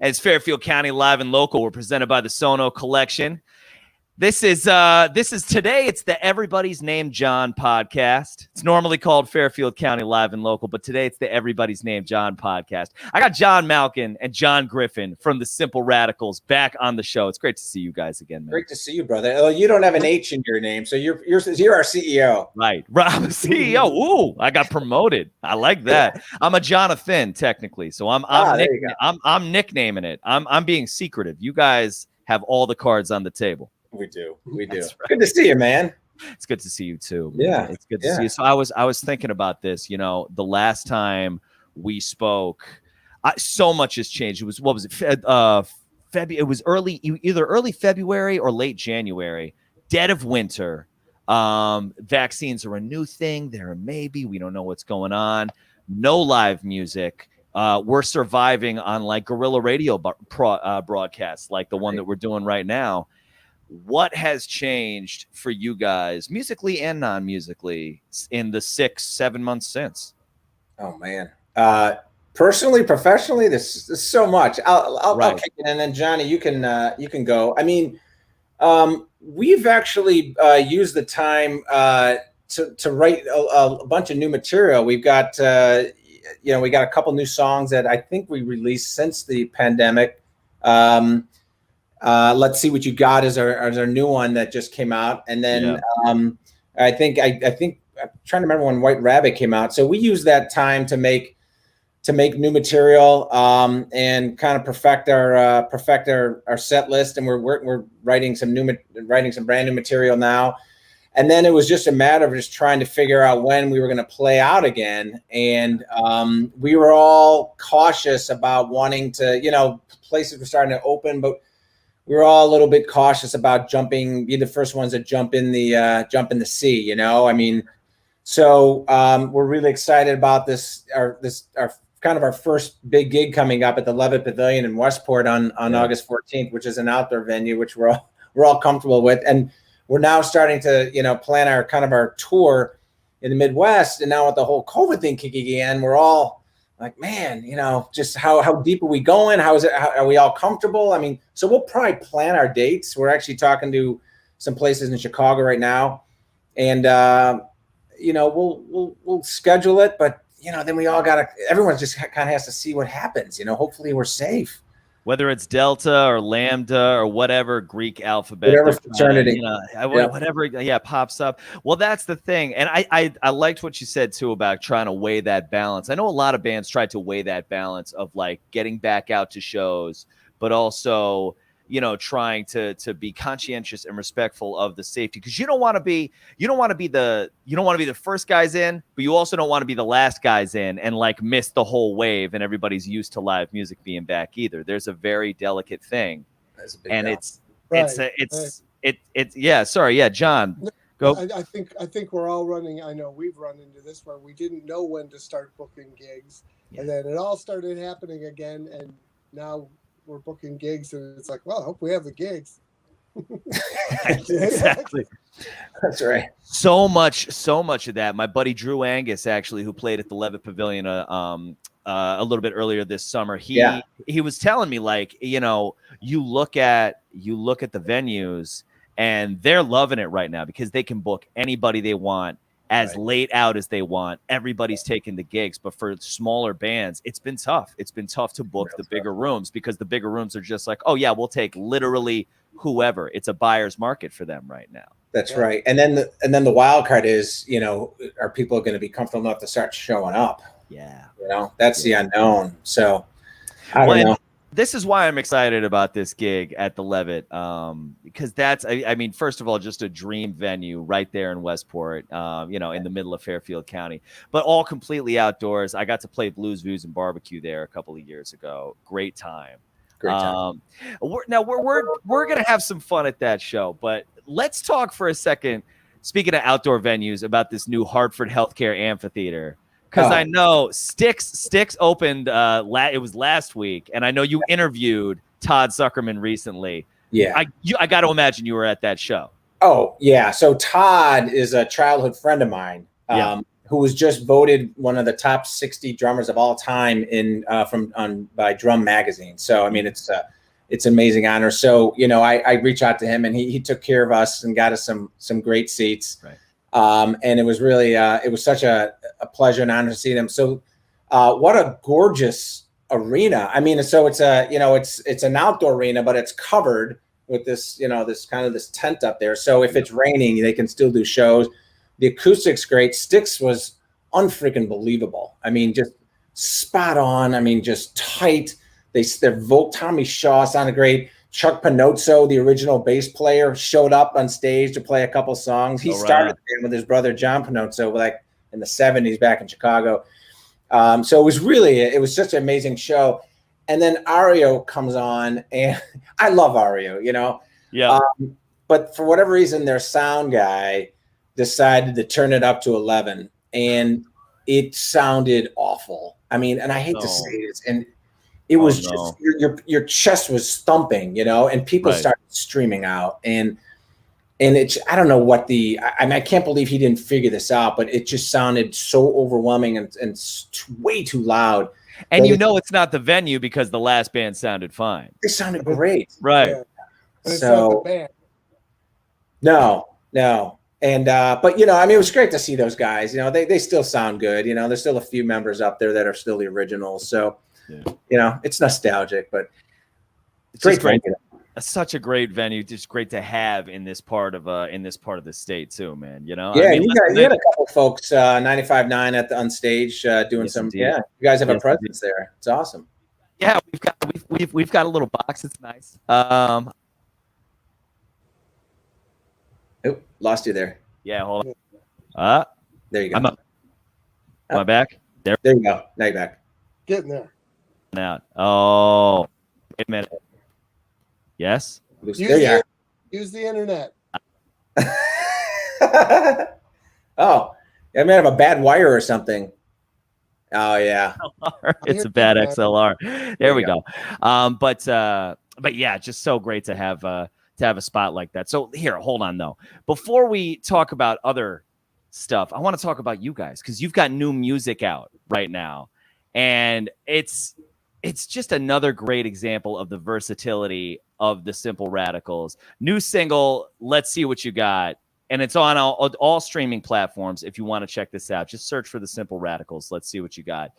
As Fairfield County Live and Local, we're presented by the Sono Collection. This is today. It's the Everybody's Named John podcast. It's normally called Fairfield County Live and Local, but today it's the Everybody's Named John podcast. I got John Malkin and John Griffin from the Simple Radicals back on the show. It's great to see you guys again, man. Great to see you, brother. Oh, you don't have an H in your name, so you're our CEO. Right. I'm a CEO. Ooh, I got promoted. I like that. I'm a Jonathan technically, so I'm nicknaming it. I'm being secretive. You guys have all the cards on the table. We do. Right. Good to see you, man. It's good to see you too. Man. Yeah, it's good to see you. So I was thinking about this. You know, the last time we spoke, so much has changed. It was February. It was either early February or late January, dead of winter. Vaccines are a new thing. We don't know what's going on. No live music. We're surviving on like guerrilla radio broadcasts, like the one that we're doing right now. What has changed for you guys, musically and non-musically, in the 6-7 months since? Oh man, personally, professionally, there's so much. I'll kick it in, and then Johnny, you can go. I mean, we've actually used the time to write a bunch of new material. We've got we got a couple new songs that I think we released since the pandemic. Let's See What You Got is our new one that just came out, and then I think I'm trying to remember when White Rabbit came out. So we used that time to make new material and kind of perfect our set list, and we're writing some brand new material now. And then it was just a matter of just trying to figure out when we were going to play out again, and we were all cautious about wanting to, places were starting to open, but we were all a little bit cautious about be the first ones that jump in the sea, I mean, so we're really excited about this, our kind of our first big gig coming up at the Levitt Pavilion in Westport on August 14th, which is an outdoor venue, which we're all comfortable with. And we're now starting to, plan our tour in the Midwest. And now with the whole COVID thing kicking in, we're all like, man, just how deep are we going? How is it? Are we all comfortable? I mean, so we'll probably plan our dates. We're actually talking to some places in Chicago right now, and we'll schedule it. But then we all everyone just kind of has to see what happens. Hopefully we're safe. Whether it's Delta or Lambda or whatever Greek alphabet, whatever fraternity, whatever, pops up. Well, that's the thing. And I liked what you said too about trying to weigh that balance. I know a lot of bands tried to weigh that balance of like getting back out to shows, but also, trying to be conscientious and respectful of the safety, because you don't want to be the first guys in, but you also don't want to be the last guys in and like miss the whole wave, and everybody's used to live music being back either. There's a very delicate thing, and John, go. I think we're all running. I know we've run into this where we didn't know when to start booking gigs, and then it all started happening again, and now we're booking gigs, and it's like, well, I hope we have the gigs. Exactly. That's right. So much of that. My buddy Drew Angus, actually, who played at the Levitt Pavilion a little bit earlier this summer, he was telling me, like, you look at the venues and they're loving it right now because they can book anybody they want as late out as they want. Everybody's taking the gigs, but for smaller bands, it's been tough. It's been tough to book the bigger rooms, because the bigger rooms are just like, oh yeah, we'll take literally whoever. It's a buyer's market for them right now. That's right. And then the wild card is, are people going to be comfortable enough to start showing up? Yeah. That's the unknown. So I don't know. This is why I'm excited about this gig at the Levitt, because that's, I mean, first of all, just a dream venue right there in Westport, in the middle of Fairfield County, but all completely outdoors. I got to play Blues, Views, and Barbecue there a couple of years ago. Great time. We're going to have some fun at that show, but let's talk for a second, speaking of outdoor venues, about this new Hartford Healthcare Amphitheater. Because I know Styx opened, it was last week, and I know you interviewed Todd Zuckerman recently. Yeah. I got to imagine you were at that show. Oh, yeah. So Todd is a childhood friend of mine, who was just voted one of the top 60 drummers of all time by Drum Magazine. So I mean, it's an amazing honor. So I reached out to him, and he took care of us and got us some great seats. Right. And it was really it was such a pleasure and honor to see them. So what a gorgeous arena. I mean, so it's it's an outdoor arena, but it's covered with this this tent up there. So if it's raining, they can still do shows. The acoustics great. Styx was unfreaking believable. I mean, just spot on. I mean, just tight. Their Tommy Shaw sounded great. Chuck Panozzo, the original bass player, showed up on stage to play a couple songs. He started with his brother John Panozzo, like in the 70s back in Chicago. So it was such an amazing show. And then Ario comes on, and I love Ario, Yeah. But for whatever reason, their sound guy decided to turn it up to 11, and it sounded awful. I mean, and I hate to say this, and it was just your chest was thumping, and people started streaming out, and it's, I don't know what I can't believe he didn't figure this out, but it just sounded so overwhelming and way too loud. And it's not the venue, because the last band sounded fine. It sounded great. Right. Yeah. It's not the band. No. And, but, I mean, it was great to see those guys, they still sound good. There's still a few members up there that are still the originals. So, it's nostalgic, but it's great. Such a great venue. Just great to have in this part of the state too, man. Yeah. I mean, you had a couple folks, 95.9 at the Unstage, doing some. Indeed. Yeah. You guys have a presence there. It's awesome. Yeah. We've got a little box. It's nice. Oh, lost you there. Yeah, hold on. There you go. I'm up. Am I back? There you go. Now you're back. Getting there. Out. Oh, wait a minute. Yes? Use the internet. Oh, I may have a bad wire or something. Oh, yeah. It's a bad XLR. There we go. But yeah, just so great to have a spot like that. So here, hold on though. Before we talk about other stuff, I want to talk about you guys, because you've got new music out right now, and it's just another great example of the versatility of the Simple Radicals. New single, Let's See What You Got, and it's on all streaming platforms. If you want to check this out, just search for the Simple Radicals. Let's See What You Got.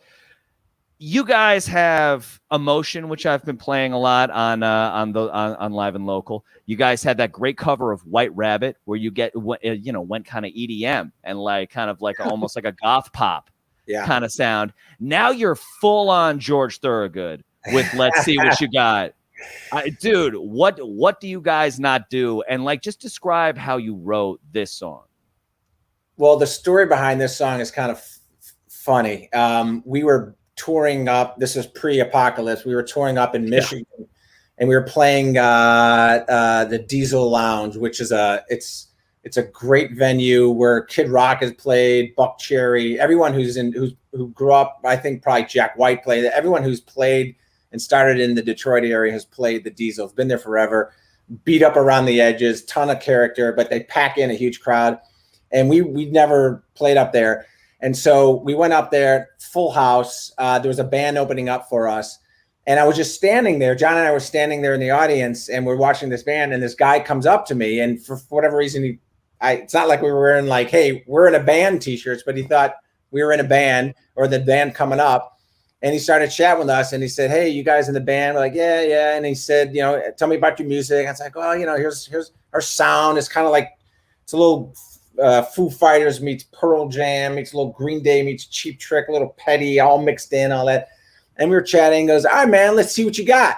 You guys have Emotion, which I've been playing a lot on Live and Local. You guys had that great cover of White Rabbit, where you went kind of EDM and almost like a goth pop kind of sound. Now you're full on George Thorogood with Let's See What You Got. Dude, what do you guys not do? And just describe how you wrote this song. Well, the story behind this song is kind of funny. We were touring up. This is pre-apocalypse. We were touring up in Michigan, and we were playing the Diesel Lounge, which is it's a great venue where Kid Rock has played, Buck Cherry, everyone who grew up. I think probably Jack White played. Everyone who's played and started in the Detroit area has played the Diesel. It's been there forever. Beat up around the edges, ton of character, but they pack in a huge crowd. And we'd never played up there. And so we went up there, full house. There was a band opening up for us. And I was just standing there. John and I were standing there in the audience, and we're watching this band. And this guy comes up to me. And for whatever reason, it's not like we were wearing hey, we're in a band t-shirts, but he thought we were in a band or the band coming up. And he started chatting with us, and he said, "Hey, you guys in the band?" We're like, yeah. And he said, "Tell me about your music." I was like, "Well, here's our sound. It's kind of like, it's a little Foo Fighters meets Pearl Jam meets a little Green Day meets Cheap Trick, a little Petty, all mixed in, all that." And we were chatting. He goes, "All right, man, let's see what you got."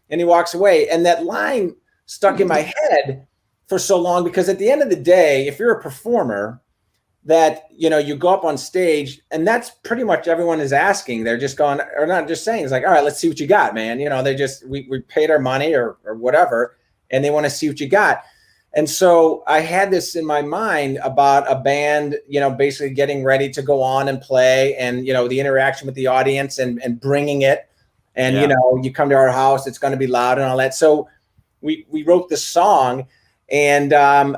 And he walks away. And that line stuck in my head for so long, because at the end of the day, if you're a performer, that you go up on stage, and that's pretty much everyone is asking. They're just going, or not just saying, it's like, "All right, let's see what you got, man." They just, we paid our money or whatever, and they want to see what you got. And so I had this in my mind about a band, basically getting ready to go on and play, and the interaction with the audience and bringing it, and you come to our house, it's going to be loud and all that. So we wrote this song, and I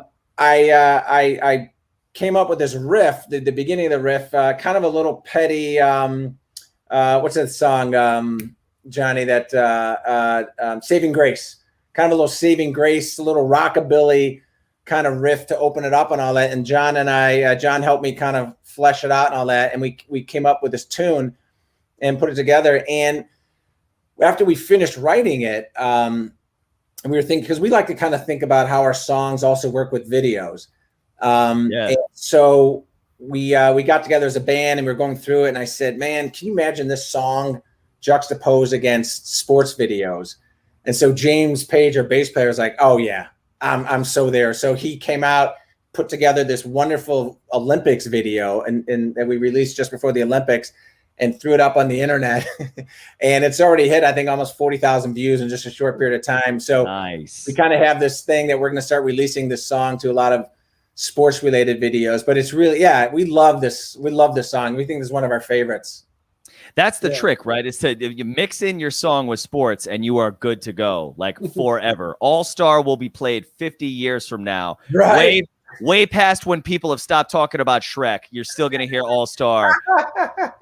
came up with this riff, the beginning of the riff, kind of a little petty. What's that song, Johnny? That Saving Grace, kind of a little Saving Grace, a little rockabilly kind of riff to open it up and all that. And John helped me kind of flesh it out and all that. And we came up with this tune and put it together. And after we finished writing it, and we were thinking, because we like to kind of think about how our songs also work with videos. And so we got together as a band and we were going through it. And I said, man, can you imagine this song juxtaposed against sports videos? And so James Page, our bass player, was like, oh yeah, I'm so there. So he came out, put together this wonderful Olympics video and that we released just before the Olympics and threw it up on the internet. And it's already hit, I think, almost 40,000 views in just a short period of time. So nice. We kind of have this thing that we're going to start releasing this song to a lot of sports related videos, but it's really, we love this. We love this song. We think this is one of our favorites. That's the trick, right? Is to you mix in your song with sports and you are good to go, like forever. All-Star will be played 50 years from now. Right. Way past when people have stopped talking about Shrek. You're still going to hear All-Star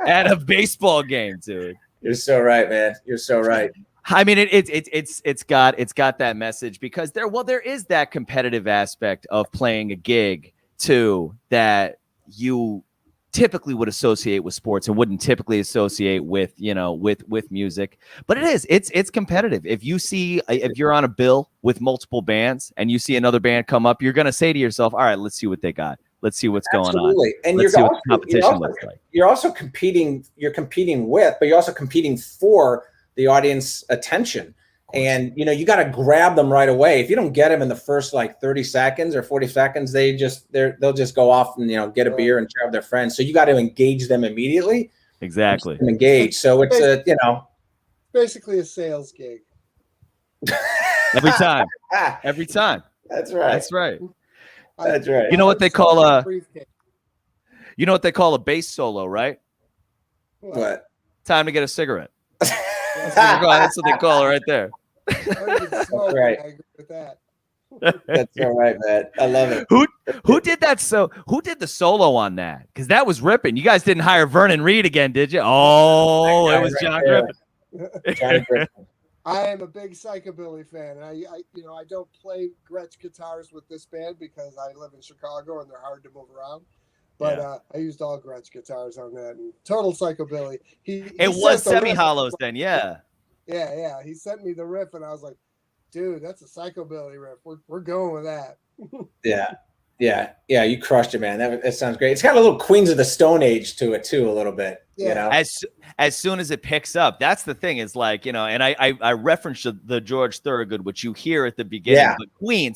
at a baseball game, dude. You're so right, man. You're so right. I mean, it's got that message because there is that competitive aspect of playing a gig too that you typically would associate with sports and wouldn't typically associate with with music. But it's competitive. If you're on a bill with multiple bands and you see another band come up, you're gonna say to yourself, all right, let's see what they got. Let's see what's going on. And let's see what the competition looks like. You're also competing. You're competing with, but you're also competing for the audience attention. And you got to grab them right away. If you don't get them in the first like 30 seconds or 40 seconds, they'll just go off and get a beer and share with their friends. So you got to engage them immediately. Exactly. Engage. So it's basically a sales gig. Every time. Every time. That's right. That's right. That's right. You know what they call a bass solo, right? What? Time to get a cigarette. That's what they call it right there. That's right. I agree with that. That's all right, man. I love it. Who did that? So who did the solo on that? Because that was ripping. You guys didn't hire Vernon Reed again, did you? Oh, it was John Griffin. John Griffin. I am a big psychobilly fan. I don't play Gretsch guitars with this band because I live in Chicago and they're hard to move around. But I used all Gretsch guitars on that and total psychobilly. It was semi-hollows then, yeah. Yeah. He sent me the riff and I was like, dude, that's a psychobilly riff. We're going with that. Yeah. You crushed it, man. That sounds great. It's got a little Queens of the Stone Age to it too, a little bit. Yeah. As soon as it picks up, that's the thing. Is like and I referenced the George Thorogood, which you hear at the beginning. Yeah. But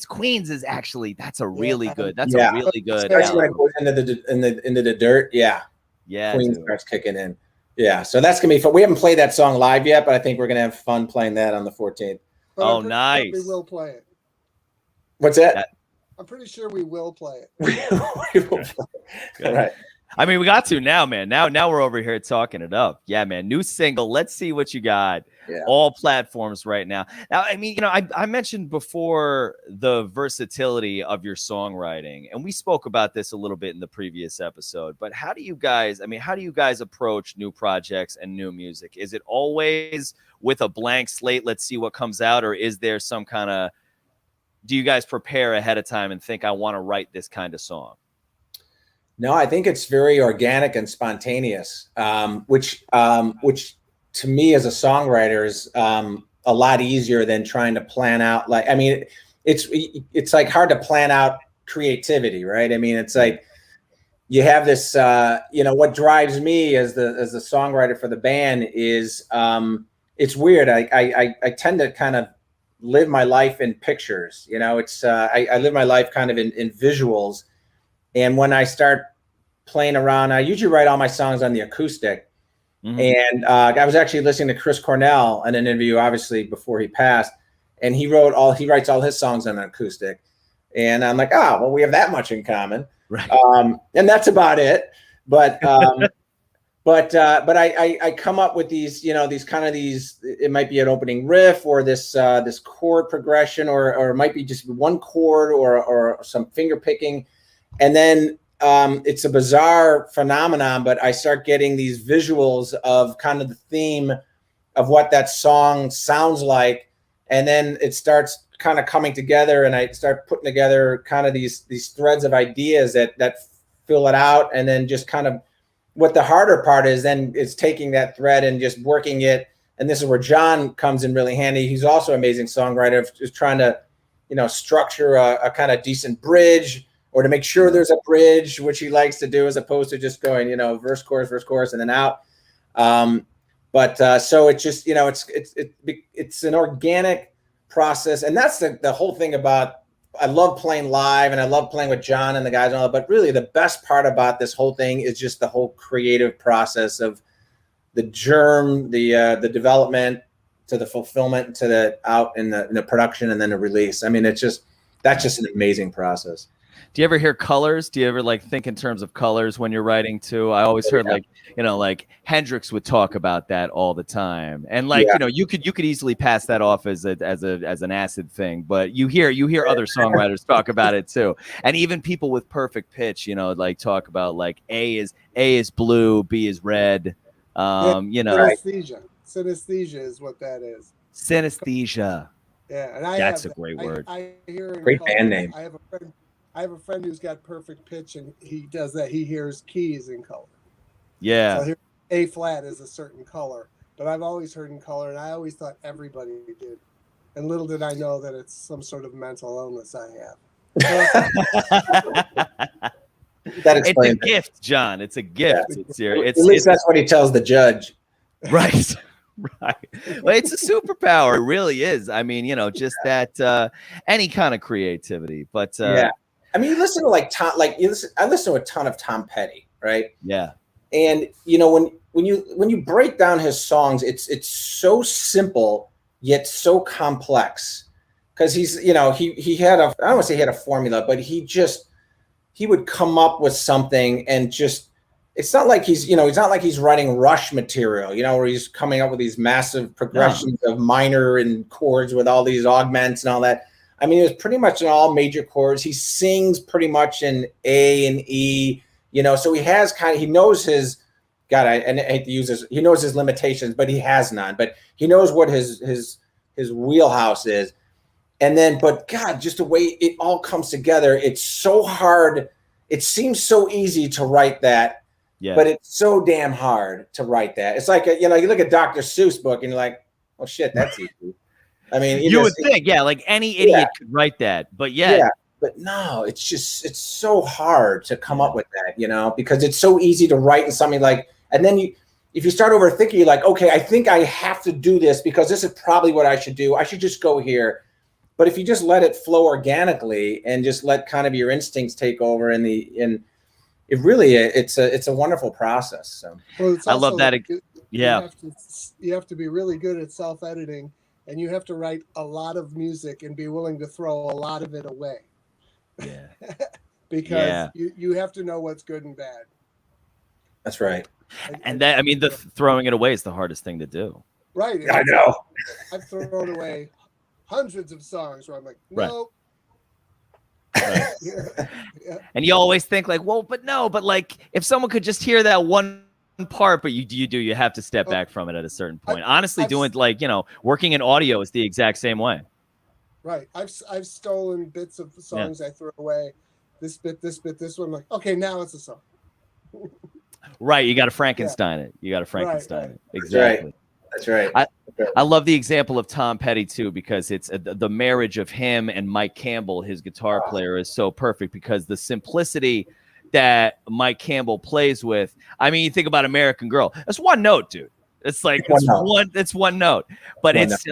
Queens is actually that's a really good. That's a really good. Especially when it goes into the dirt. Yeah. Queens starts kicking in. Yeah. So that's gonna be fun. We haven't played that song live yet, but I think we're gonna have fun playing that on the 14th. But nice. We will play it. What's that? I'm pretty sure we will play it. We will play it. All right. I mean, we got to now, man. Now we're over here talking it up. Yeah, man. New single. Let's see what you got. Yeah. All platforms right now. Now, I mean, I mentioned before the versatility of your songwriting, and we spoke about this a little bit in the previous episode. But how do you guys approach new projects and new music? Is it always with a blank slate? Let's see what comes out, or is there some kind of? Do you guys prepare ahead of time and think I want to write this kind of song? No, I think it's very organic and spontaneous, which to me as a songwriter is a lot easier than trying to plan out. Like, I mean, it's like hard to plan out creativity, right? I mean, it's like you have this, what drives me as the songwriter for the band is it's weird. I tend to kind of live my life in pictures. I live my life kind of in visuals. And when I start playing around, I usually write all my songs on the acoustic. Mm-hmm. And I was actually listening to Chris Cornell in an interview, obviously before he passed, and he writes all his songs on an acoustic. And I'm like, well, we have that much in common. Right. And that's about it. But I come up with these, it might be an opening riff or this chord progression, or it might be just one chord or some finger picking. And then it's a bizarre phenomenon, but I start getting these visuals of kind of the theme of what that song sounds like. And then it starts kind of coming together, and I start putting together kind of these threads of ideas that fill it out. And then just kind of what the harder part is then is taking that thread and just working it. And this is where John comes in really handy. He's also an amazing songwriter, just trying to, structure a kind of decent bridge, or to make sure there's a bridge, which he likes to do, as opposed to just going, verse, chorus, and then out. So it's just, it's an organic process. And that's the whole thing about, I love playing live and I love playing with John and the guys and all that, but really the best part about this whole thing is just the whole creative process of the germ, the development, to the fulfillment, to the out in the production, and then the release. I mean, that's just an amazing process. Do you ever hear colors? Do you ever think in terms of colors when you're writing too? I always heard like Hendrix would talk about that all the time, and you could easily pass that off as an acid thing, but you hear other songwriters talk about it too, and even people with perfect pitch, talk about A is blue, B is red, Synesthesia is what that is. Synesthesia. Yeah, and that's a great word. I hear great band name. I have a friend who's got perfect pitch, and he does that. He hears keys in color. Yeah. So A flat is a certain color, but I've always heard in color, and I always thought everybody did. And little did I know that it's some sort of mental illness I have. It's a gift, John. It's a gift. Yeah. At least that's what he tells the judge. Right. Right. Well, it's a superpower. It really is. I mean, just that any kind of creativity. But yeah. I mean, you listen to Tom, I listen to a ton of Tom Petty, right? Yeah. And when you break down his songs, it's so simple yet so complex. Because he's, he had I don't want to say he had a formula, but he would come up with something and just, it's not like he's not like he's writing Rush material, where he's coming up with these massive progressions of minor and chords with all these augments and all that. I mean, it was pretty much in all major chords. He sings pretty much in A and E, so he has he knows his, God, I hate to use this, he knows his limitations, but he has none, but he knows what his wheelhouse is. And then, but God, just the way it all comes together, it's so hard. It seems so easy to write that. Yeah. But it's so damn hard to write that. It's like, you look at Dr. Seuss book and you're like, oh shit, that's easy. I mean, you would think, any idiot could write that, but but no, it's so hard to come up with that, because it's so easy to write in something and then if you start overthinking, you're like, okay, I think I have to do this because this is probably what I should do. I should just go here. But if you just let it flow organically and just let kind of your instincts take over it really, it's a wonderful process. So I love that. You have to be really good at self-editing, and you have to write a lot of music and be willing to throw a lot of it away. Yeah. Because you have to know what's good and bad. That's right. And the throwing it away is the hardest thing to do. Right. I know. I've thrown away hundreds of songs where I'm like, nope. Right. Right. And you always think but if someone could just hear that one part, but you have to step back from it at a certain point. Honestly, doing working in audio is the exact same way. Right. I've stolen bits of songs I threw away. This bit, this one. I'm like, okay, now it's a song. Right. You got to Frankenstein it. Exactly. That's right. I love the example of Tom Petty too, because it's the marriage of him and Mike Campbell, his guitar player, is so perfect because the simplicity that Mike Campbell plays with. I mean, you think about American Girl. That's one note, dude. It's like it's one note, but it's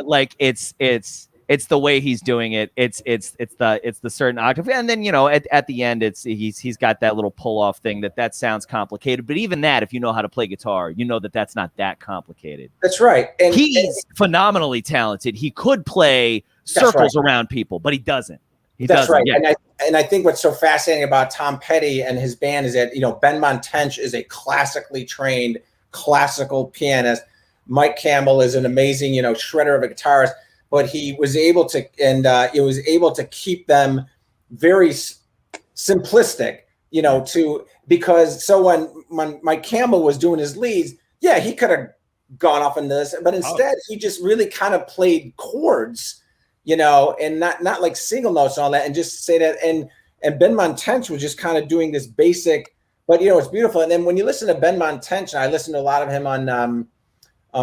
the way he's doing it. It's the certain octave, and then at the end, he's got that little pull off thing that sounds complicated. But even that, if you know how to play guitar, that's not that complicated. That's right. And he's phenomenally talented. He could play circles around people, but he doesn't. That's right. Yeah. And I think what's so fascinating about Tom Petty and his band is that Ben Montench is a classically trained classical pianist. Mike Campbell is an amazing shredder of a guitarist. But he was able to, and it was able to keep them very simplistic, you know, because so when Mike Campbell was doing his leads, yeah, he could have gone off into this, but instead he just really kind of played chords, you know, and not like single notes and all that, and just say that. And Ben Montench was just kind of doing this basic, but you know, it's beautiful. And then when you listen to Ben Montench, I listen to a lot of him on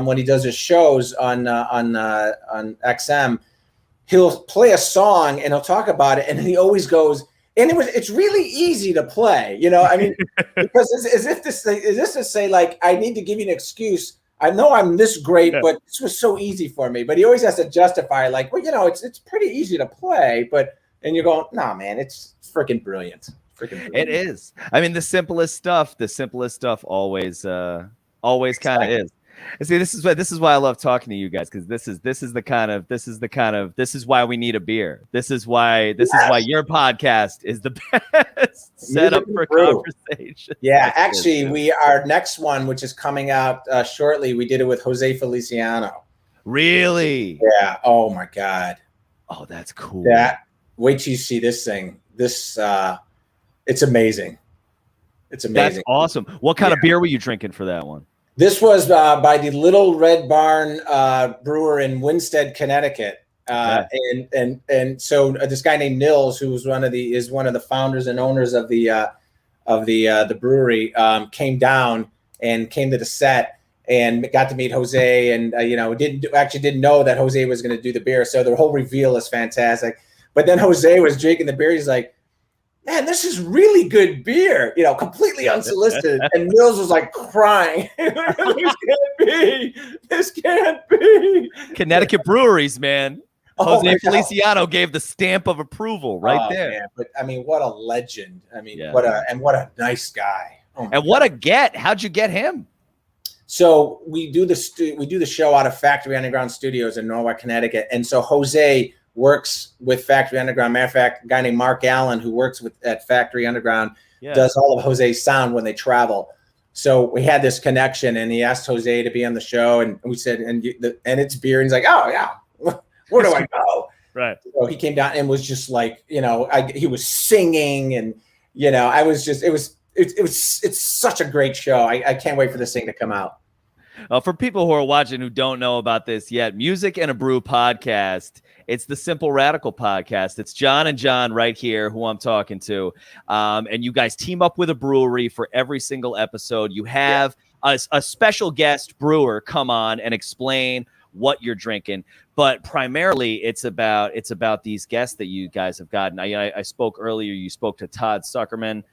when he does his shows on XM, he'll play a song and he'll talk about it, and he always goes, and it's really easy to play, you know. I mean, because as if this to say, like, I need to give you an excuse. I know I'm this great, but this was so easy for me. But he always has to justify, like, well, you know, it's pretty easy to play, and you're going, nah, man, it's freaking brilliant. It is. I mean, the simplest stuff always kind of is. And see, this is why I love talking to you guys, because this is why we need a beer. This is why your podcast is the best setup for conversation. Yeah, actually, our next one, which is coming out shortly, we did it with Jose Feliciano. Really? Yeah. Oh my God. Oh, that's cool. Wait till you see this thing. It's amazing. It's amazing. That's awesome. What kind of beer were you drinking for that one? This was by the Little Red Barn brewer in Winstead, Connecticut, and so this guy named Nils, who was one of the founders and owners of the brewery, came down and came to the set and got to meet Jose, and didn't know that Jose was going to do the beer, so the whole reveal is fantastic. But then Jose was drinking the beer, he's like, man, this is really good beer, you know, completely unsolicited. And Mills was like crying. This can't be. Connecticut breweries, man. Jose Feliciano gave the stamp of approval right there. Man. But I mean, what a legend. I mean, what a nice guy. And what a get. How'd you get him? So we do the show out of Factory Underground Studios in Norwalk, Connecticut. And so Jose works with Factory Underground. Matter of fact, a guy named Mark Allen, who works at Factory Underground, does all of Jose's sound when they travel. So we had this connection, and he asked Jose to be on the show, and we said, and it's beer. And he's like, oh yeah, where do I go? Right. So he came down and was just like, you know, he was singing, and you know, it's such a great show. I can't wait for this thing to come out. For people who are watching who don't know about this yet, Music and a Brew podcast. It's the Simple Radical podcast. It's John and John right here, who I'm talking to. And you guys team up with a brewery for every single episode. You have a special guest brewer come on and explain what you're drinking. But primarily, it's about these guests that you guys have gotten. I spoke earlier. You spoke to Todd Suckerman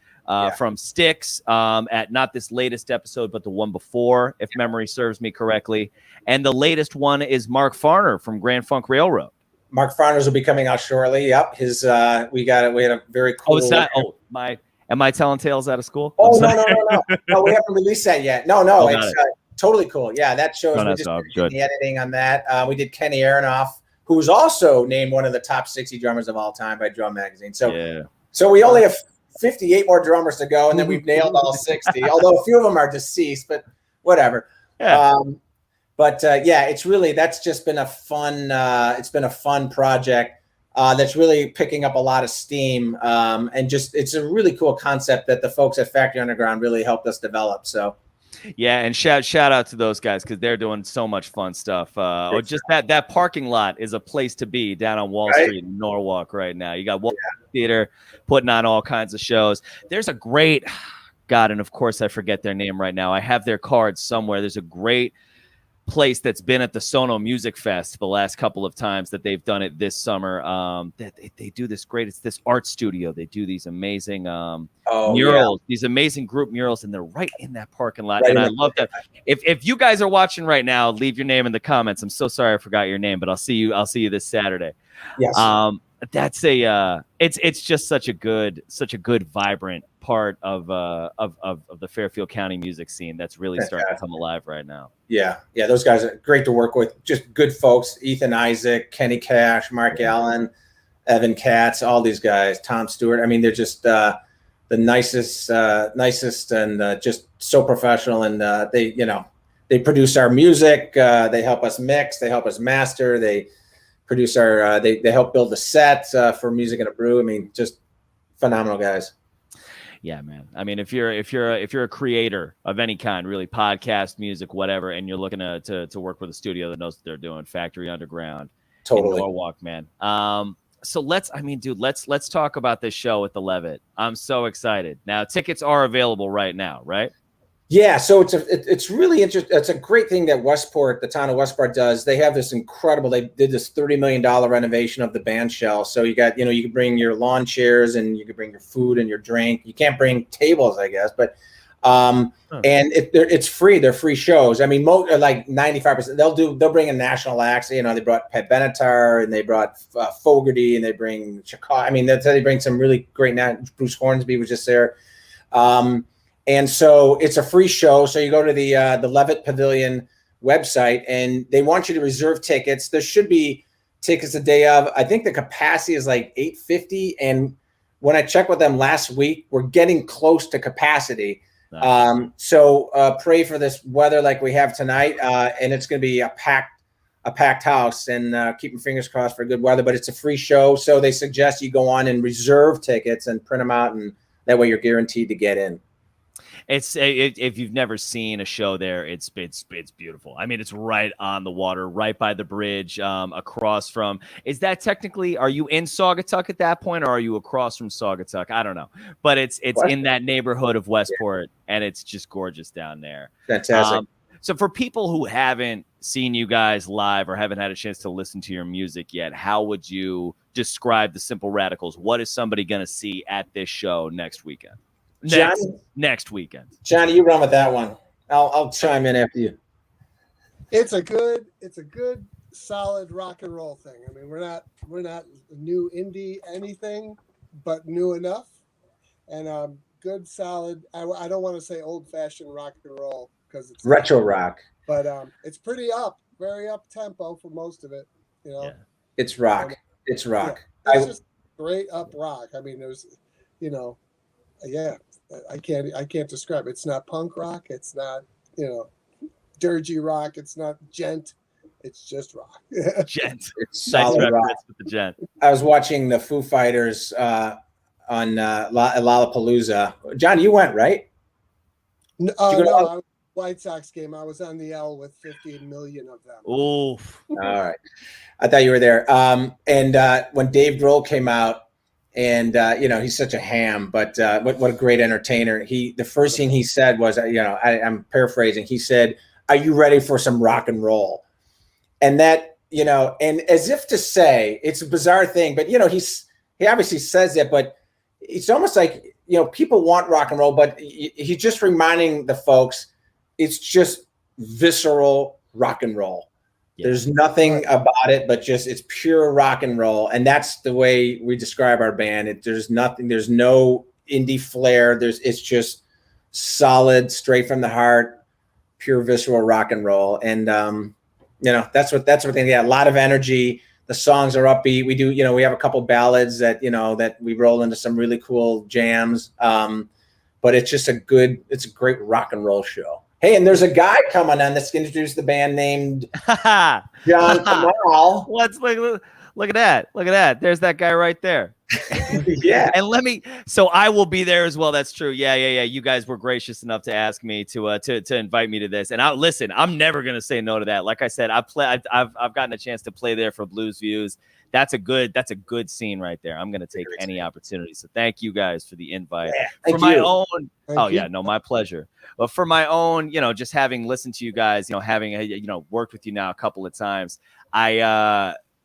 from Styx at not this latest episode, but the one before, if memory serves me correctly. And the latest one is Mark Farner from Grand Funk Railroad. Mark Farner's will be coming out shortly. Yep, we had a very cool. Am I telling tales out of school? Oh no, we haven't released that yet. No, it's totally cool. Yeah, that shows. We just did the editing on that. We did Kenny Aronoff, who was also named one of the top 60 drummers of all time by Drum Magazine. So we only have 58 more drummers to go, and then we've nailed all 60. Although a few of them are deceased, but whatever. Yeah. That's just been a fun. It's been a fun project that's really picking up a lot of steam, and just it's a really cool concept that the folks at Factory Underground really helped us develop. So, yeah, and shout out to those guys because they're doing so much fun stuff. That parking lot is a place to be down on Wall Street in Norwalk right now. You got Wall Theater putting on all kinds of shows. There's a great and of course I forget their name right now. I have their cards somewhere. There's a great place that's been at the Sono Music Fest the last couple of times that they've done it this summer. They do this great. It's this art studio. They do these amazing murals, these amazing group murals, and they're right in that parking lot. And I love that. If you guys are watching right now, leave your name in the comments. I'm so sorry I forgot your name, but I'll see you this Saturday. Yes. That's it's just such a good, vibrant part of the Fairfield County music scene that's really starting to come alive right now. Yeah, those guys are great to work with. Just good folks. Ethan Isaac, Kenny Cash, Mark Allen, Evan Katz, all these guys. Tom Stewart. I mean, they're just the nicest, and just so professional. And they produce our music. They help us mix. They help us master. They produce our. They help build the set for Music and a Brew. I mean, just phenomenal guys. Yeah, man. I mean, if you're a creator of any kind, really, podcast, music, whatever, and you're looking to work with a studio that knows what they're doing, Factory Underground in Norwalk, man. So let's talk about this show at the Levitt. I'm so excited. Now, tickets are available right now, right? Yeah, so it's really interesting. It's a great thing that Westport, the town of Westport, does. They have this incredible. They did this $30 million renovation of the band shell. So you got, you can bring your lawn chairs and you can bring your food and your drink. You can't bring tables, I guess, but and it's free. They're free shows. I mean, like 95%. They'll bring in national acts. They brought Pat Benatar and they brought Fogerty and they bring Chicago. I mean, they bring some really great. Bruce Hornsby was just there. And so it's a free show. So you go to the Levitt Pavilion website and they want you to reserve tickets. There should be tickets the day of. I think the capacity is like 850. And when I checked with them last week, we're getting close to capacity. Nice. So pray for this weather like we have tonight. And it's going to be a packed house, and keep your fingers crossed for good weather, but it's a free show. So they suggest you go on and reserve tickets and print them out. And that way you're guaranteed to get in. If you've never seen a show there, it's beautiful. I mean, it's right on the water, right by the bridge, across from. Is that technically? Are you in Saugatuck at that point, or are you across from Saugatuck? I don't know, but it's in that neighborhood of Westport, and it's just gorgeous down there. Fantastic. So for people who haven't seen you guys live or haven't had a chance to listen to your music yet, how would you describe the Simple Radicals? What is somebody going to see at this show next weekend? Next weekend. Johnny, you run with that one. I'll chime in after you. It's a good, solid rock and roll thing. I mean, we're not new indie anything, but new enough, and good, solid. I don't want to say old fashioned rock and roll because it's retro rock, but it's pretty very up tempo for most of it. Yeah. It's rock. It's rock. Yeah, it's just straight up rock. I mean, there's, yeah. I can't describe it. It's not punk rock. It's not, dirgy rock. It's not gent. It's just rock. Gent. It's solid rock. With the gent. I was watching the Foo Fighters on Lollapalooza. John, you went, right? No, White Sox game. I was on the L with 15 million of them. Oh, all right. I thought you were there. And when Dave Grohl came out, and he's such a ham, but what a great entertainer. The first thing he said was, I'm paraphrasing. He said, "Are you ready for some rock and roll?" And that, and as if to say, it's a bizarre thing, but he obviously says it, but it's almost like people want rock and roll, but he's just reminding the folks, it's just visceral rock and roll. Yeah. There's nothing about it, but it's pure rock and roll. And that's the way we describe our band. There's no indie flair. It's just solid, straight from the heart, pure visceral rock and roll. And, that's what they get. A lot of energy. The songs are upbeat. We do, we have a couple ballads that we roll into some really cool jams. But it's just it's a great rock and roll show. Hey, and there's a guy coming on that's introduced the band named John Kamal. Look at that. Look at that. There's that guy right there. Yeah. And so I will be there as well. That's true. Yeah. You guys were gracious enough to ask me to invite me to this. And I'm never going to say no to that. Like I said, I've gotten a chance to play there for Blues Views. That's a good scene right there. I'm going to take any opportunity. So thank you guys for the invite. Yeah, my pleasure. But for my own, just having listened to you guys, having worked with you now a couple of times,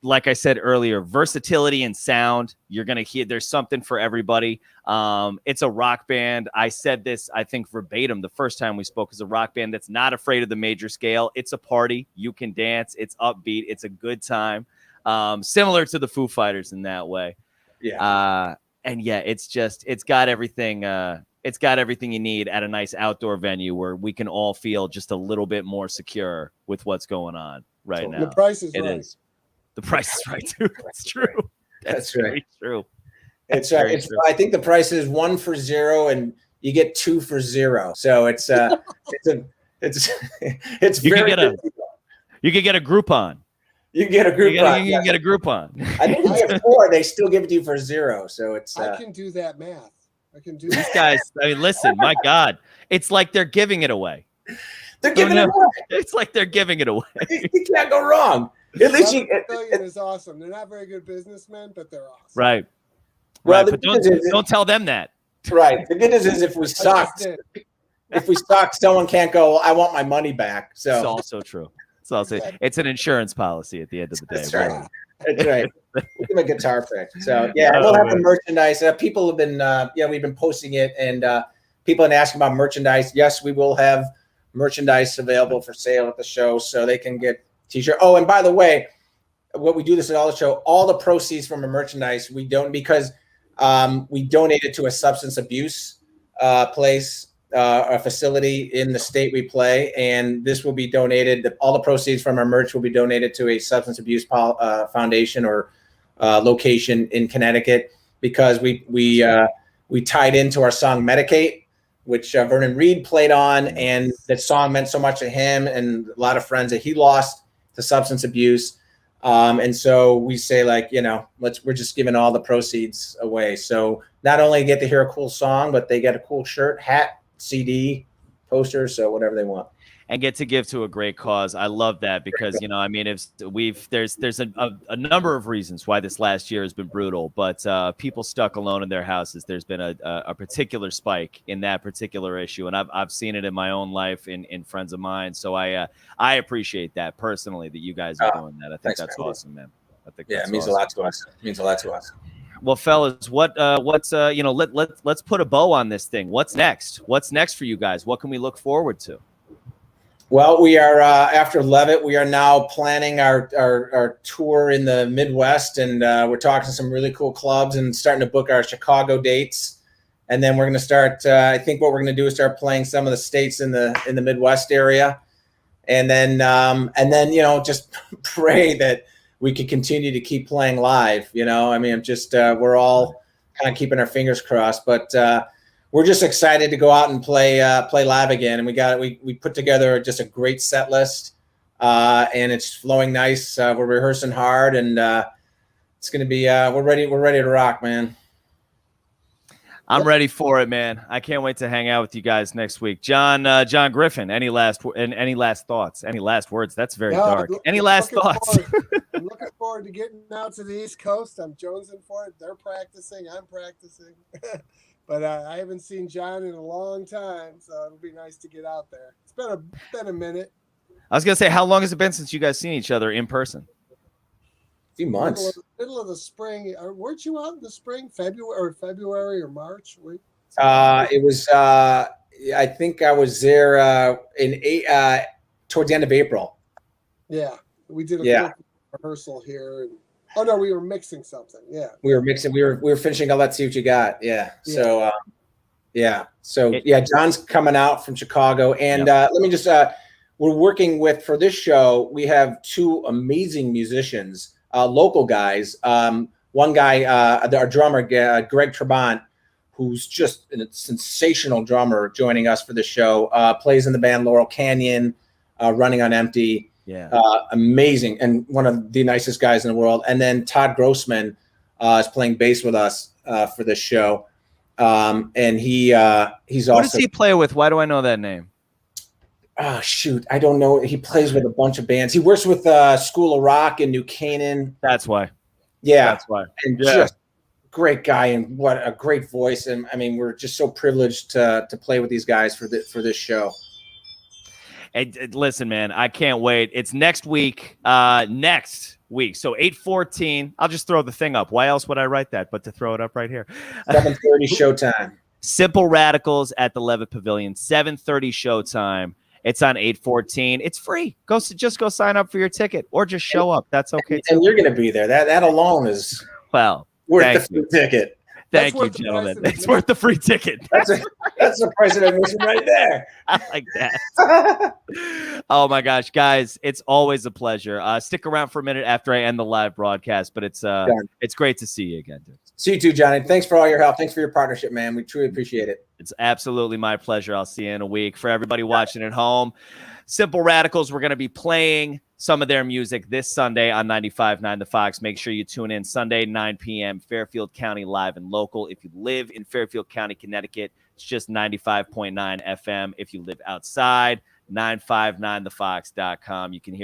like I said earlier, versatility and sound, you're going to hear there's something for everybody. It's a rock band. I said this, I think verbatim the first time we spoke, is a rock band that's not afraid of the major scale. It's a party. You can dance. It's upbeat. It's a good time. Similar to the Foo Fighters in that way. Yeah. And yeah, it's got everything. It's got everything you need at a nice outdoor venue where we can all feel just a little bit more secure with what's going on right now. The price is right. The price is right too. That's true. That's right. True. It's true. I think the price is 1 for 0 and you get 2 for 0. So it's very you could get a Groupon. You can get a Groupon. You can get a Groupon. I think if you have 4, they still give it to you for 0. So it's. I can do that math. I can do These that. guys, I mean, listen, my God, it's like they're giving it away. They're giving it away. It's like they're giving it away. You can't go wrong. At least Pavilion is awesome. They're not very good businessmen, but they're awesome. Right. Well, right. But don't tell them that. Right. The good news is if we suck, someone can't go, I want my money back. So it's also true. It's also it's an insurance policy at the end of the day. That's right. That's right. Give a guitar pick. So yeah, we'll have the merchandise. People have been we've been posting it, and people have been asking about merchandise. Yes, we will have merchandise available for sale at the show, so they can get t-shirt. Oh, and by the way, what we do this at all the show, all the proceeds from the merchandise we don't, because we donated to a substance abuse place, a facility in the state we play, and this will be donated. All the proceeds from our merch will be donated to a substance abuse foundation or location in Connecticut, because we tied into our song Medicate, which Vernon Reed played on, and that song meant so much to him and a lot of friends that he lost to substance abuse. And so we say, like, we're just giving all the proceeds away. So not only get to hear a cool song, but they get a cool shirt, hat, CD, poster, so whatever they want. And get to give to a great cause. I love that, because there's a number of reasons why this last year has been brutal, but people stuck alone in their houses, there's been a particular spike in that particular issue, and I've seen it in my own life in friends of mine. So I appreciate that personally, that you guys are doing that. I think that's awesome, man. I think it means awesome. A lot to us. It means a lot to us. Well, fellas, let's put a bow on this thing. What's next? What's next for you guys? What can we look forward to? Well, we are after Levitt. We are now planning our tour in the Midwest, and we're talking to some really cool clubs and starting to book our Chicago dates. And then we're going to start. I think what we're going to do is start playing some of the states in the Midwest area, and then just pray that we could continue to keep playing live. We're all kind of keeping our fingers crossed, but. We're just excited to go out and play live again, and we put together just a great set list, and it's flowing nice. We're rehearsing hard, and it's going to be we're ready to rock, man. I'm ready for it, man. I can't wait to hang out with you guys next week. John Griffin, any last thoughts? Any last words? That's very dark. Any last thoughts? I'm looking forward to getting out to the East Coast. I'm jonesing for it. They're practicing. I'm practicing. But I haven't seen John in a long time, so it'll be nice to get out there. It's been a minute. I was gonna say, how long has it been since you guys seen each other in person? A few months. Middle of the spring. Weren't you out in the spring, February or March? It was. I think I was there towards the end of April. Yeah, we did a rehearsal here. Oh no, we were mixing something. Yeah, we were mixing. We were finishing all that. See what you got. Yeah. So, John's coming out from Chicago, and let me just. We're working with, for this show, we have two amazing musicians, local guys. One guy, our drummer, Greg Trabant, who's just a sensational drummer, joining us for the show. Plays in the band Laurel Canyon, Running on Empty. Yeah, amazing, and one of the nicest guys in the world. And then Todd Grossman is playing bass with us for this show, and he's also. Who does he play with? Why do I know that name? Oh shoot, I don't know. He plays with a bunch of bands. He works with School of Rock in New Canaan. That's why. Yeah, that's why. And just great guy, and what a great voice. And I mean, we're just so privileged to play with these guys for this show. And listen, man, I can't wait. It's next week. So 8/14. I'll just throw the thing up. Why else would I write that but to throw it up right here? 7:30 showtime. Simple Radicals at the Levitt Pavilion. 7:30 showtime. It's on 8/14. It's free. Just go sign up for your ticket, or just show up. That's okay. And you're going to be there. That alone is worth the free ticket. Thank you, gentlemen. It's worth the free ticket. That's the price of admission right there. I like that. Oh my gosh, guys, it's always a pleasure. Stick around for a minute after I end the live broadcast, but it's great to see you again, dude. See you too, Johnny. Thanks for all your help. Thanks for your partnership, man. We truly appreciate it. It's absolutely my pleasure. I'll see you in a week. For everybody watching at home, Simple Radicals, we're going to be playing some of their music this Sunday on 95.9 The Fox. Make sure you tune in Sunday, 9 p.m., Fairfield County Live and Local. If you live in Fairfield County, Connecticut, it's just 95.9 FM. If you live outside, 959thefox.com. You can hear